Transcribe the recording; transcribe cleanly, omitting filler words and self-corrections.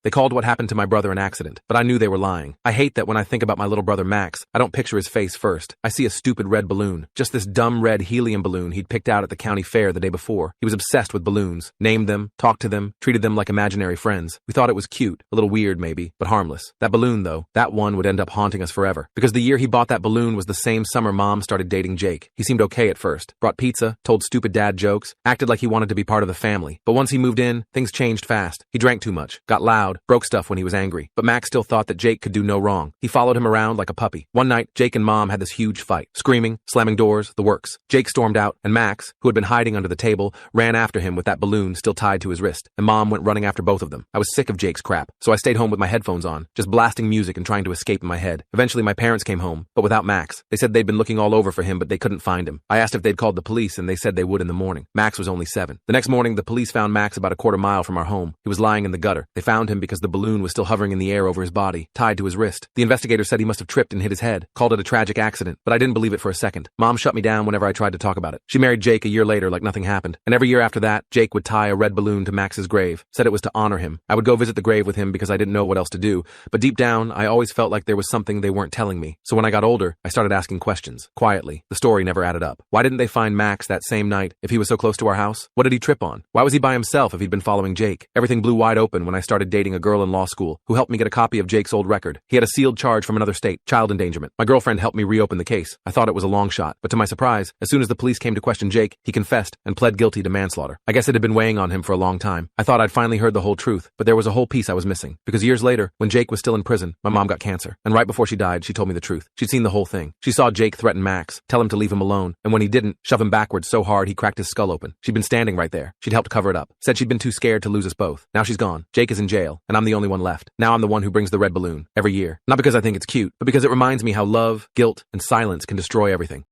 They called what happened to my brother an accident, but I knew they were lying. I hate that when I think about my little brother Max, I don't picture his face first. I see a stupid red balloon. Just this dumb red helium balloon he'd picked out at the county fair the day before. He was obsessed with balloons. Named them, talked to them, treated them like imaginary friends. We thought it was cute, a little weird maybe, but harmless. That balloon though, that one would end up haunting us forever. Because the year he bought that balloon was the same summer Mom started dating Jake. He seemed okay at first. Brought pizza, told stupid dad jokes, acted like he wanted to be part of the family. But once he moved in, things changed fast. He drank too much, got loud, broke stuff when he was angry. But Max still thought that Jake could do no wrong. He followed him around like a puppy. One night, Jake and Mom had this huge fight. Screaming, slamming doors, the works. Jake stormed out, and Max, who had been hiding under the table, ran after him with that balloon still tied to his wrist. And Mom went running after both of them. I was sick of Jake's crap, so I stayed home with my headphones on, just blasting music and trying to escape in my head. Eventually, my parents came home, but without Max. They said they'd been looking all over for him, but they couldn't find him. I asked if they'd called the police, and they said they would in the morning. Max was only 7. The next morning, the police found Max about a quarter mile from our home. He was lying in the gutter. They found him because the balloon was still hovering in the air over his body, tied to his wrist. The investigator said he must have tripped and hit his head, called it a tragic accident, but I didn't believe it for a second. Mom shut me down whenever I tried to talk about it. She married Jake a year later like nothing happened, and every year after that, Jake would tie a red balloon to Max's grave, said it was to honor him. I would go visit the grave with him because I didn't know what else to do, but deep down, I always felt like there was something they weren't telling me. So when I got older, I started asking questions, quietly. The story never added up. Why didn't they find Max that same night if he was so close to our house? What did he trip on? Why was he by himself if he'd been following Jake? Everything blew wide open when I started dating a girl in law school who helped me get a copy of Jake's old record. He had a sealed charge from another state, child endangerment. My girlfriend helped me reopen the case. I thought it was a long shot, but to my surprise, as soon as the police came to question Jake, he confessed and pled guilty to manslaughter. I guess it had been weighing on him for a long time. I thought I'd finally heard the whole truth, but there was a whole piece I was missing. Because years later, when Jake was still in prison, my mom got cancer. And right before she died, she told me the truth. She'd seen the whole thing. She saw Jake threaten Max, tell him to leave him alone, and when he didn't, shove him backwards so hard he cracked his skull open. She'd been standing right there. She'd helped cover it up. Said she'd been too scared to lose us both. Now she's gone. Jake is in jail, and I'm the only one left. Now I'm the one who brings the red balloon every year. Not because I think it's cute, but because it reminds me how love, guilt, and silence can destroy everything.